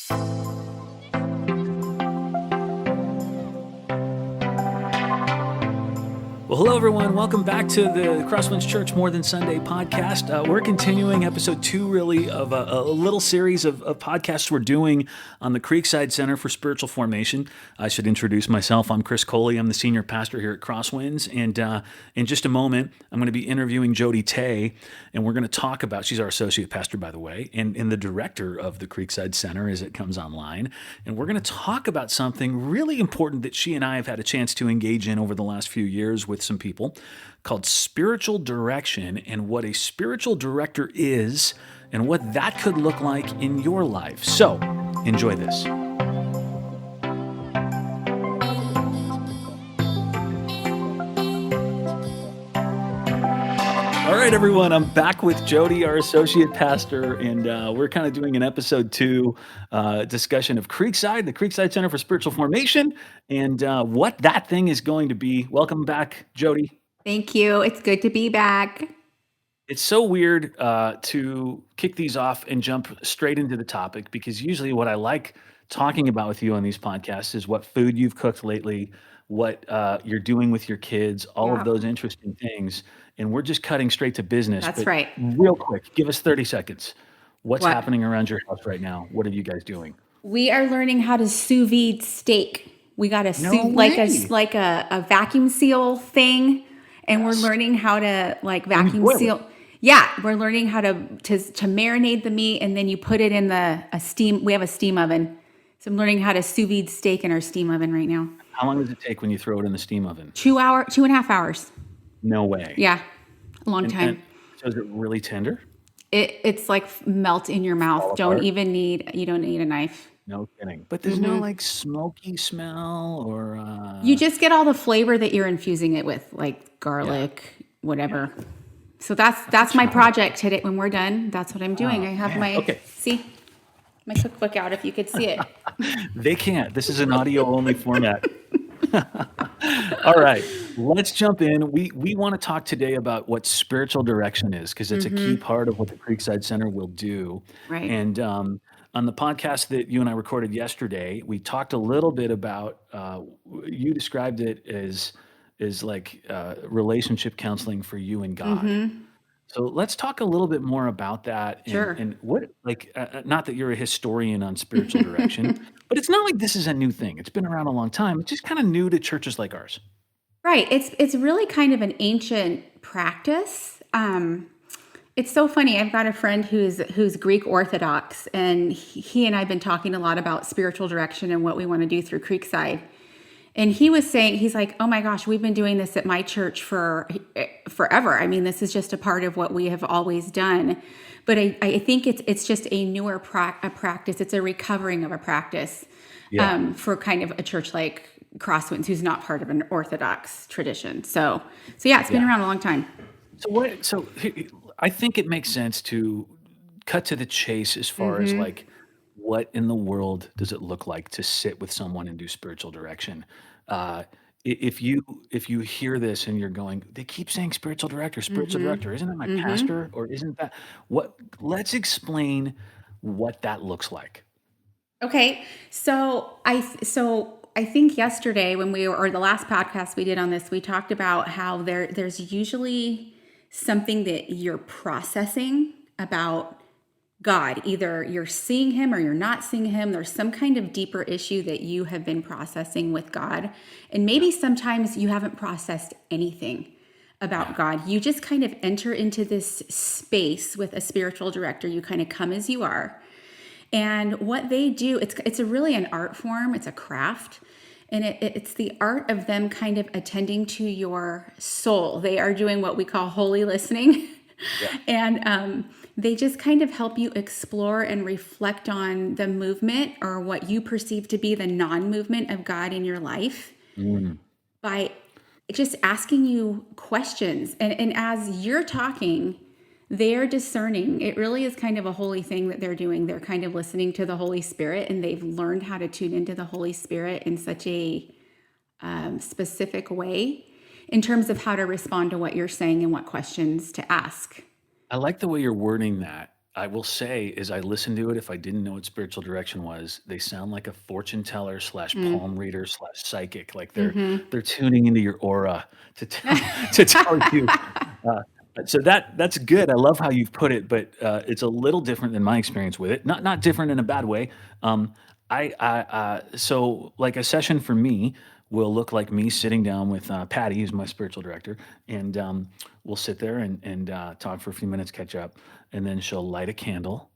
Well, hello, everyone. Welcome back to the Crosswinds Church More Than Sunday podcast. We're continuing episode 2, really, of a little series of podcasts we're doing on the Creekside Center for Spiritual Formation. I should introduce myself. I'm Chris Coley. I'm the senior pastor here at Crosswinds. And in just a moment, I'm going to be interviewing Jodie Tey, and we're going to talk about, she's our associate pastor, by the way, and the director of the Creekside Center as it comes online. And we're going to talk about something really important that she and I have had a chance to engage in over the last few years with some people, called spiritual direction, and what a spiritual director is and what that could look like in your life. So, enjoy this. All right, everyone, I'm back with Jodie, our associate pastor, and we're kind of doing an episode 2 discussion of Creekside, the Creekside Center for Spiritual Formation, and what that thing is going to be. Welcome back, Jodie. Thank you. It's good to be back. It's so weird to kick these off and jump straight into the topic, because usually what I like talking about with you on these podcasts is what food you've cooked lately, what you're doing with your kids, all of those interesting things. And we're just cutting straight to business. That's But right. real quick, give us 30 seconds. What's happening around your house right now? What are you guys doing? We are learning how to sous vide steak. We got a like a vacuum seal thing, and we're learning how to vacuum seal. Yeah, we're learning how to marinate the meat, and then you put it in a steam. We have a steam oven, so I'm learning how to sous vide steak in our steam oven right now. How long does it take when you throw it in the steam oven? 2.5 hours. No way. Yeah, a long time. And so is it really tender? It's like melt in your mouth. You don't need a knife. No kidding. But there's no smoky smell or... You just get all the flavor that you're infusing it with, like garlic, whatever. Yeah. So that's my project today. When we're done, that's what I'm doing. I have my cookbook out if you could see it. They can't. This is an audio-only format. All right, let's jump in. We want to talk today about what spiritual direction is, because it's a key part of what the Creekside Center will do. Right. And on the podcast that you and I recorded yesterday, we talked a little bit about, you described it as like relationship counseling for you and God. So let's talk a little bit more about that. And what, not that you're a historian on spiritual direction, but it's not like this is a new thing. It's been around a long time. It's just kind of new to churches like ours. Right. It's really kind of an ancient practice. It's so funny. I've got a friend who's Greek Orthodox, and he and I have been talking a lot about spiritual direction and what we want to do through Creekside. And he was saying, he's like, oh my gosh, we've been doing this at my church for forever. I mean, this is just a part of what we have always done. But I think it's just a newer practice. It's a recovering of a practice for kind of a church like Crosswinds, who's not part of an Orthodox tradition. So yeah, it's been around a long time. So I think it makes sense to cut to the chase as far as what in the world does it look like to sit with someone and do spiritual direction? If you hear this and you're going, they keep saying spiritual director, isn't that my pastor, or isn't that what? Let's explain what that looks like. Okay, so I think yesterday or the last podcast we did on this, we talked about how there's usually something that you're processing about God. Either you're seeing him or you're not seeing him. There's some kind of deeper issue that you have been processing with God. And maybe sometimes you haven't processed anything about God. You just kind of enter into this space with a spiritual director. You kind of come as you are. And what they do, it's really an art form. It's a craft. And it's the art of them kind of attending to your soul. They are doing what we call holy listening. Yeah. And they just kind of help you explore and reflect on the movement or what you perceive to be the non-movement of God in your life by just asking you questions. And as you're talking, they're discerning. It really is kind of a holy thing that they're doing. They're kind of listening to the Holy Spirit, and they've learned how to tune into the Holy Spirit in such a specific way in terms of how to respond to what you're saying and what questions to ask. I like the way you're wording that. I will say, as I listen to it, if I didn't know what spiritual direction was, they sound like a fortune teller slash palm reader slash psychic. Like they're tuning into your aura to tell to tell you. Uh, so that's good. I love how you've put it, but it's a little different than my experience with it. Not different in a bad way. Um, so like a session for me will look like me sitting down with Patty, who's my spiritual director, and we'll sit there and talk for a few minutes, catch up, and then she'll light a candle.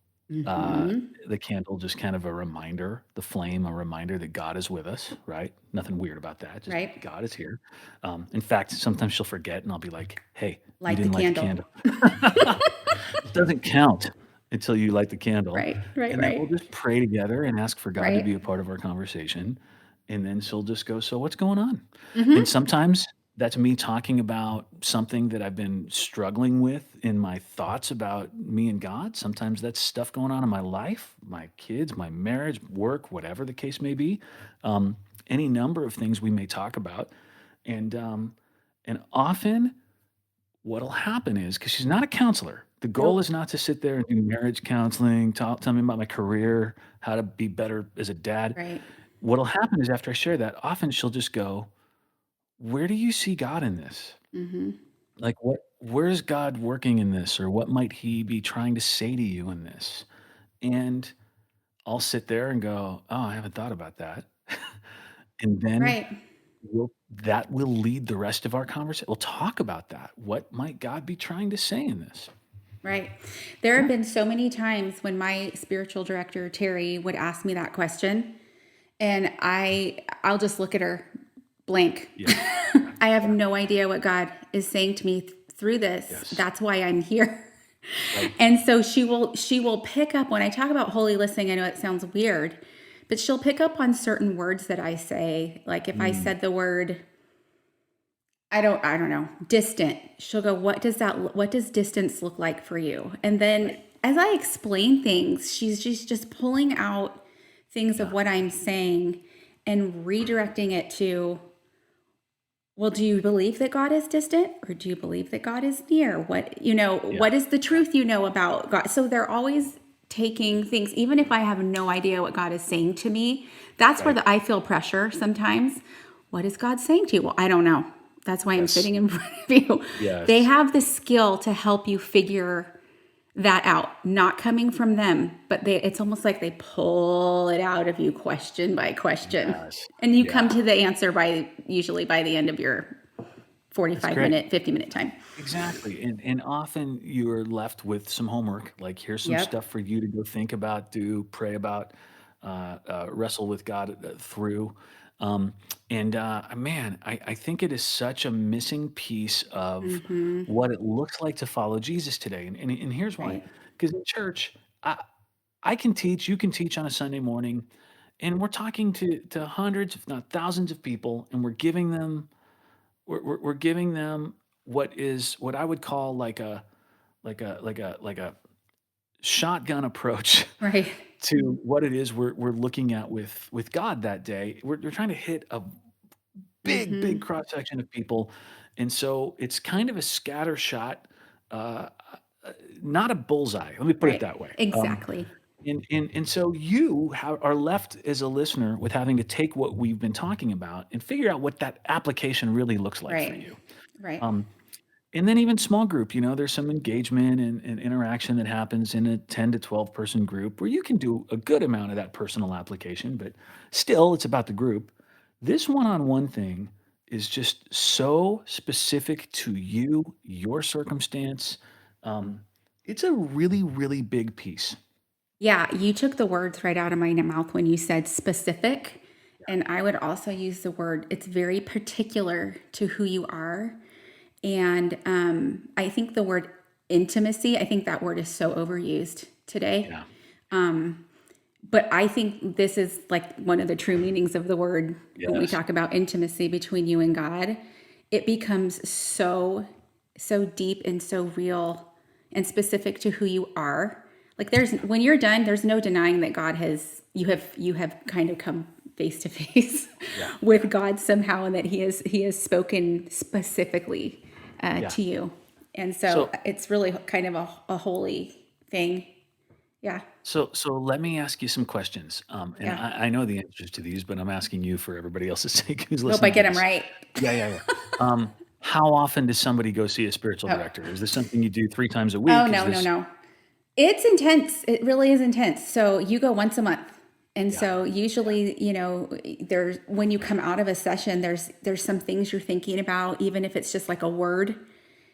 Uh, Mm-hmm. the candle just kind of a reminder, the flame, a reminder that God is with us, right? Nothing weird about that. Just Right. God is here. In fact, sometimes she'll forget, and I'll be like, "Hey, you Light the didn't light the candle. candle." It doesn't count until you light the candle, Right. Right. and then we'll Right. just pray together and ask for God to be Right. a part of our conversation, and then she'll just go, "So what's going on?" And Mm-hmm. sometimes that's me talking about something that I've been struggling with in my thoughts about me and God. Sometimes that's stuff going on in my life, my kids, my marriage, work, whatever the case may be. Any number of things we may talk about, and often what'll happen is because she's not a counselor. The goal Nope. is not to sit there and do marriage counseling, tell me about my career, how to be better as a dad. Right. What'll happen is after I share that, often she'll just go, "Where do you see God in this? Mm-hmm. Like, where's God working in this? Or what might he be trying to say to you in this?" And I'll sit there and go, "Oh, I haven't thought about that." And then Right. that will lead the rest of our conversation. We'll talk about that. What might God be trying to say in this? Right. There have been so many times when my spiritual director, Terry, would ask me that question, and I'll just look at her blank. Yeah. I have Yeah. no idea what God is saying to me through this. Yes. That's why I'm here. Right. And so she will pick up when I talk about holy listening. I know it sounds weird, but she'll pick up on certain words that I say. Like if I Mm, said the word, I don't know, distant. She'll go, what does distance look like for you? And then right. as I explain things, she's just pulling out things of Yeah. what I'm saying and redirecting it to, well, do you believe that God is distant or do you believe that God is near? Yeah. What is the Yeah. truth about God? So they're always taking things, even if I have no idea what God is saying to me, that's where Right. I feel pressure sometimes. What is God saying to you? Well, I don't know. That's why I'm Yes. sitting in front of you. They Yes. have the skill to help you figure that out, not coming from them, but it's almost like they pull it out of you question by question. Yes. And you come Yeah. to the answer usually by the end of your That's 45 great. minute, 50-minute time. Exactly. And often you're left with some homework. Like, here's some Yep. stuff for you to go think about, do, pray about, wrestle with God through. Um, and man, I think it is such a missing piece of Mm-hmm. what it looks like to follow Jesus today. And here's why. Right. Because in church, I can teach, you can teach on a Sunday morning, and we're talking to hundreds, if not thousands of people, and we're giving them what I would call like a shotgun approach Right. to what it is we're looking at with God that day. We're trying to hit a big Mm-hmm. cross section of people, and so it's kind of a scatter shot, uh, not a bullseye. Let me put it Right. that way. Exactly. And so you are left as a listener with having to take what we've been talking about and figure out what that application really looks like for Right. you. Right. Um, And then even small group, there's some engagement and interaction that happens in a 10 to 12 person group where you can do a good amount of that personal application, but still it's about the group. This one-on-one thing is just so specific to you, your circumstance. Um, it's a really, really big piece. Yeah, you took the words right out of my mouth when you said specific. And I would also use the word, it's very particular to who you are. And I think the word intimacy, I think that word is so overused today. Yeah. But I think this is like one of the true meanings of the word when we Yes. talk about intimacy between you and God. It becomes so deep and so real and specific to who you are. Like when you're done, there's no denying that you have kind of come face to face Yeah. with God somehow, and that He has spoken specifically Yeah. to you. And so So it's really kind of a holy thing. Yeah. So let me ask you some questions. And Yeah. I know the answers to these, but I'm asking you for everybody else's sake who's Hope I listening to get them this. right. Yeah. How often does somebody go see a spiritual Oh. director? Is this something you do 3 times a Oh, week? Is no, no, this, no. It's intense. It really is intense. So you go once a month. And yeah, so yeah, usually, there's when you come out of a session, there's some things you're thinking about, even if it's just like a word.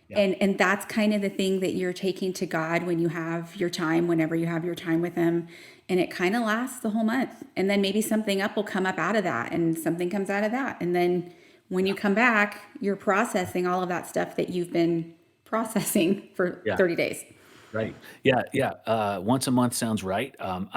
yeah, And that's kind of the thing that you're taking to God when you have your time, whenever you have your time with him. And it kind of lasts the whole month. And then maybe something up will come up out of that and something comes out of that. And then when you come back, you're processing all of that stuff that you've been processing for yeah. 30 days. Right. Yeah. Once a month sounds right.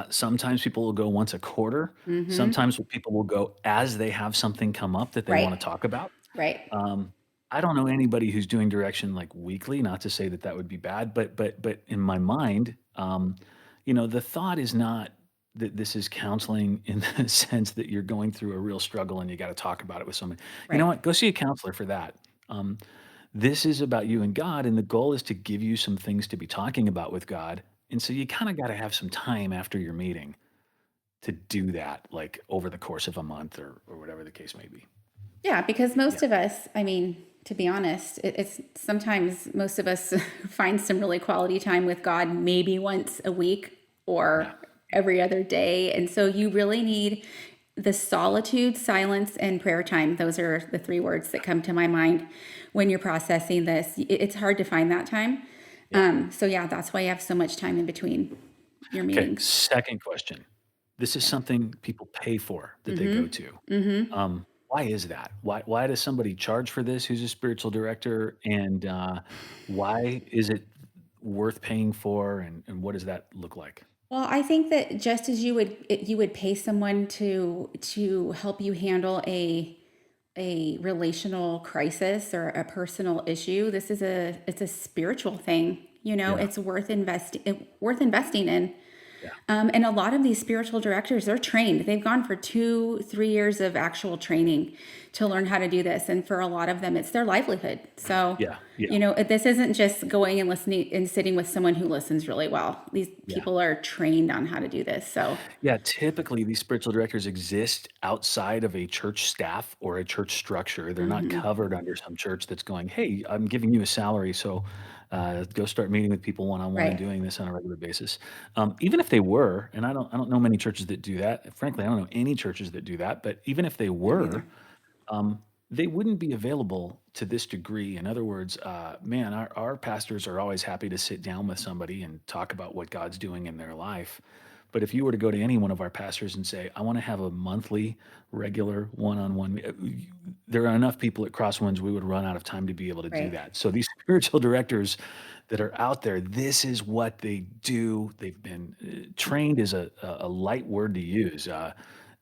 Sometimes people will go once a quarter. Sometimes people will go as they have something come up that they want to Right. talk about. Right. Um, I don't know anybody who's doing direction like weekly. Not to say that that would be bad, but in my mind, the thought is not that this is counseling in the sense that you're going through a real struggle and you got to talk about it with somebody. You know Right. what? Go see a counselor for that. Um, this is about you and God, and the goal is to give you some things to be talking about with God. And so you kind of got to have some time after your meeting to do that, like over the course of a month or whatever the case may be. Yeah, because Yeah. most of us, I mean, to be honest, it's sometimes most of us find some really quality time with God maybe once a week Yeah. or every other day. And so you really need the solitude, silence, and prayer time. Those are the three words that come to my mind when you're processing this. It's hard to find that time. Yeah. So yeah, that's why you have so much time in between your Okay. meetings. Second question. This is Yeah. something people pay for that they go to. Why is that? Why does somebody charge for this who's a spiritual director? And why is it worth paying for? And what does that look like? Well, I think that just as you would pay someone to help you handle a relational crisis or a personal issue, this is it's a spiritual thing. Yeah. It's worth investing in. Yeah. And a lot of these spiritual directors, they're trained. They've gone for 2-3 years of actual training to learn how to do this. And for a lot of them, it's their livelihood. So, Yeah. Yeah. this isn't just going and listening and sitting with someone who listens really well. These Yeah. people are trained on how to do this. So, Yeah, typically these spiritual directors exist outside of a church staff or a church structure. They're not covered under some church that's going, "Hey, I'm giving you a salary, so go start meeting with people one on one and right. doing this on a regular basis." Even if they were, and I don't know many churches that do that. Frankly, I don't know any churches that do that. But even if they I don't either. were, they wouldn't be available to this degree. In other words, man, our pastors are always happy to sit down with somebody and talk about what God's doing in their life. But if you were to go to any one of our pastors and say, I want to have a monthly, regular one on one, there are enough people at Crosswinds, we would run out of time to be able to do Right. that. So these spiritual directors that are out there, this is what they do. They've been trained is a light word to use,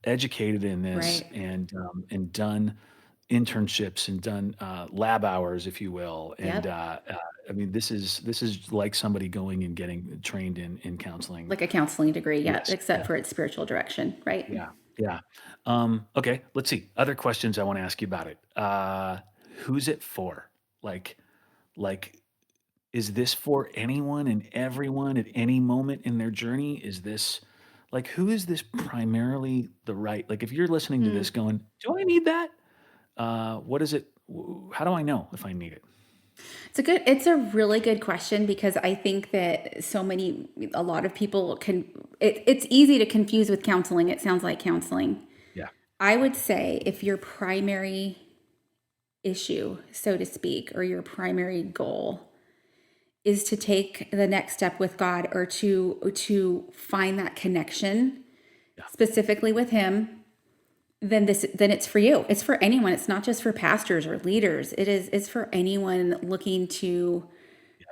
educated in this Right. and done internships and done lab hours, if you will. And Yep. I mean, this is like somebody going and getting trained in counseling. Like a counseling degree, yeah, Yes. except Yeah. for its spiritual direction, right? Yeah. Yeah. Okay. Let's see. Other questions I want to ask you about it. Who's it for? Like, is this for anyone and everyone at any moment in their journey? Is this like who is this primarily the right? Like, if you're listening to this, going, "Do I need that?" What is it? How do I know if I need it? It's a really good question because I think that a lot of people it's easy to confuse with counseling. It sounds like counseling. Yeah. I would say if your primary issue, so to speak, or your primary goal is to take the next step with God or to find that connection Yeah. specifically with him, then it's for you. It's for anyone. It's not just for pastors or leaders. It's for anyone looking to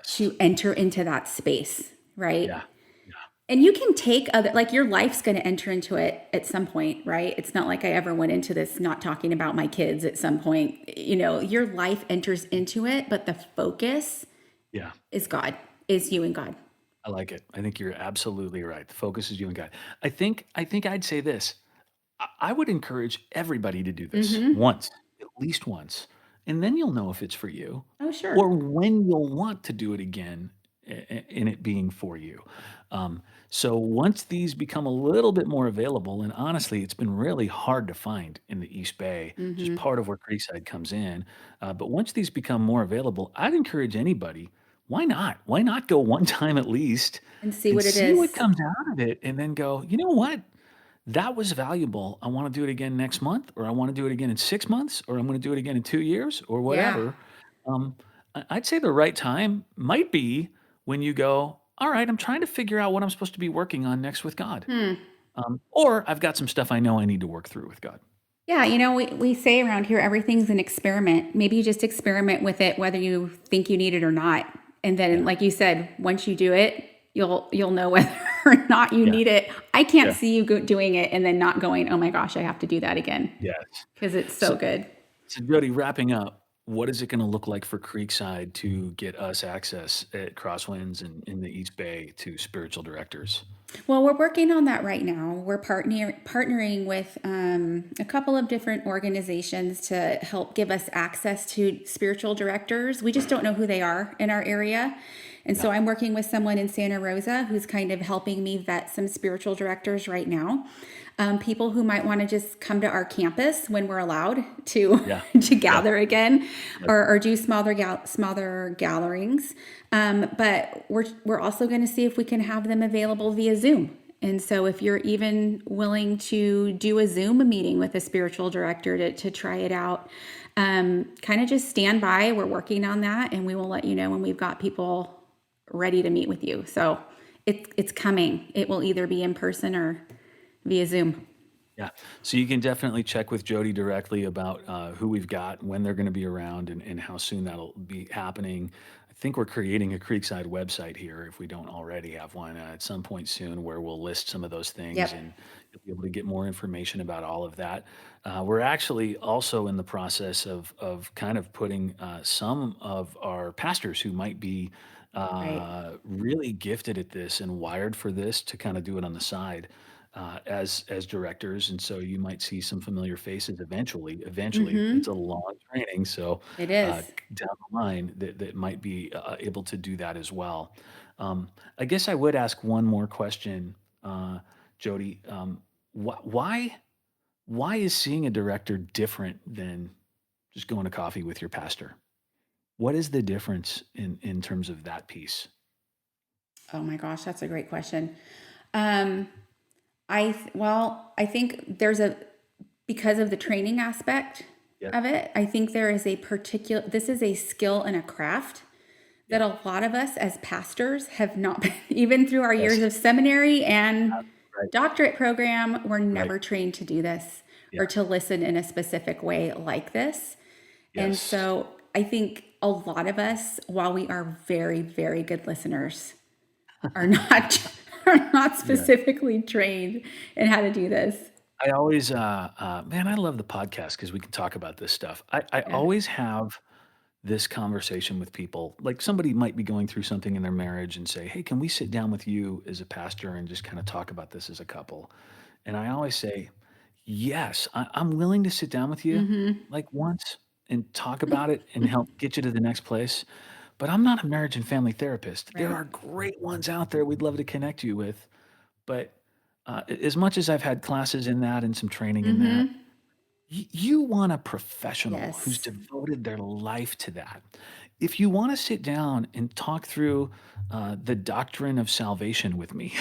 Yes. enter into that space, right? Yeah. Yeah. And you can take other, like your life's going to enter into it at some point, right? It's not like I ever went into this not talking about my kids at some point. Your life enters into it, but the focus Yeah. is God, is you and God. I like it. I think you're absolutely right. The focus is you and God. I think I'd say this. I would encourage everybody to do this once, at least once, and then you'll know if it's for you Oh, sure. or when you'll want to do it again. in it being for you. Um, so once these become a little bit more available, and honestly, it's been really hard to find in the East Bay, which is Hmm. part of where Creekside comes in. But once these become more available, I'd encourage anybody, why not? Why not go one time at least And see and what it see what is. comes out of it, and then go, you know what? That was valuable. I want to do it again next month, or I want to do it again in 6 months, or I'm going to do it again in 2 years, or Yeah. whatever. I'd say the right time might be when you go, all right, I'm trying to figure out what I'm supposed to be working on next with God. Hmm. Or I've got some stuff I know I need to work through with God. Yeah, we say around here everything's an experiment. Maybe you just experiment with it whether you think you need it or not. And then Yeah. like you said, once you do it, you'll know whether or not you Yeah. need it. I can't Yeah. see you doing it and then not going, "Oh my gosh, I have to do that again." Yes. Because it's so So, good. so Jody, wrapping up, what is it going to look like for Creekside to get us access at Crosswinds and in the East Bay to spiritual directors? Well, we're working on that right now. We're partnering with a couple of different organizations to help give us access to spiritual directors. We just don't know who they are in our area. And Yeah. so I'm working with someone in Santa Rosa who's kind of helping me vet some spiritual directors right now. People who might want to just come to our campus when we're allowed to Yeah. to Yeah. gather again, Yeah. or do smaller gatherings. But we're also going to see if we can have them available via Zoom. And so if you're even willing to do a Zoom meeting with a spiritual director to try it out, kind of just stand by. We're working on that, and we will let you know when we've got people ready to meet with you. So it's coming. It will either be in person or via Zoom. Yeah. So you can definitely check with Jody directly about who we've got, when they're going to be around, and how soon that'll be happening. I think we're creating a Creekside website here, if we don't already have one, at some point soon, where we'll list some of those things, Yep. and you'll be able to get more information about all of that. We're actually also in the process of kind of putting some of our pastors who might be Right. really gifted at this and wired for this to kind of do it on the side as directors, and so you might see some familiar faces eventually. Eventually, it's a Mm-hmm. long training, so It is. down the line that might be able to do that as well. I guess I would ask one more question, Jody. Why is seeing a director different than just going to coffee with your pastor? What is the difference in terms of that piece? Oh my gosh, that's a great question. Um, I think there's a because of the training aspect Yeah, of it. I think there is a particular. This is a skill and a craft that yeah, a lot of us as pastors have not been, even through our yes, years of seminary and right, doctorate program, we're right, never trained to do this yeah, or to listen in a specific way like this. And yes, so I think a lot of us, while we are very, very good listeners, are not are not yeah. specifically trained in how to do this. I always, man, I love the podcast because we can talk about this stuff. I Yeah. always have this conversation with people. Like somebody might be going through something in their marriage and say, "Hey, can we sit down with you as a pastor and just kind of talk about this as a couple?" And I always say, "Yes, I'm willing to sit down with you Mm-hmm. like once and talk about it and help get you to the next place. But I'm not a marriage and family therapist. There Right. are great ones out there we'd love to connect you with, but as much as I've had classes in that and some training in that, Mm-hmm. you want a professional who's Yes. devoted their life to that. If you want to sit down and talk through the doctrine of salvation with me,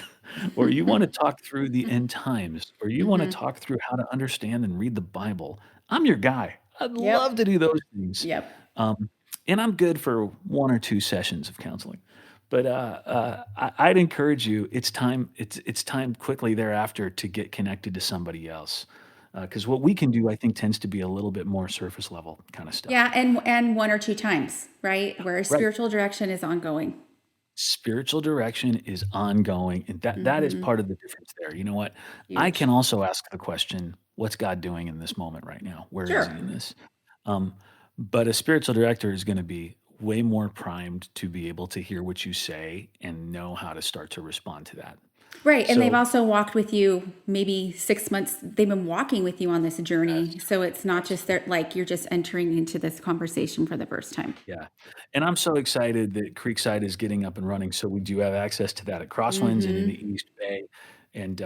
or you want to talk through the end times, or you want to Mm-hmm. talk through how to understand and read the Bible, I'm your guy. I'd love Yep. to do those things. Yep. Um, and I'm good for one or two sessions of counseling. But I'd encourage you. It's time. It's time quickly thereafter to get connected to somebody else, because what we can do, I think, tends to be a little bit more surface level kind of stuff. Yeah, and one or two times, right? Where Right. spiritual direction is ongoing. Spiritual direction is ongoing, and that is Mm-hmm. part of the difference there. You know what? I can Huge. also ask the question, what's God doing in this moment right now? Where is he Sure. in this? Um, but a spiritual director is going to be way more primed to be able to hear what you say and know how to start to respond to that. Right. And they've So also walked with you maybe 6 months. They've been walking with you on this journey. So it's not just that like you're just entering into this conversation for the first time. yeah, and I'm so excited that Creekside is getting up and running, so we do have access to that at Crosswinds and in the Hmm. East Bay, and,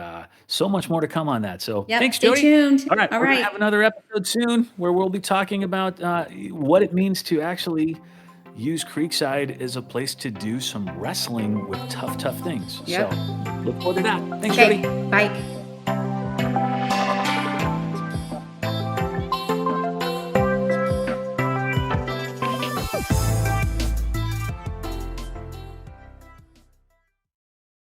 so much more to come on that, so Yep. thanks, Stay Jody. tuned. Alright, All we're gonna right. have another episode soon where we'll be talking about, what it means to actually use Creekside as a place to do some wrestling with tough, tough things, so Yep. look forward to that. Thanks, Okay. Jody. Bye.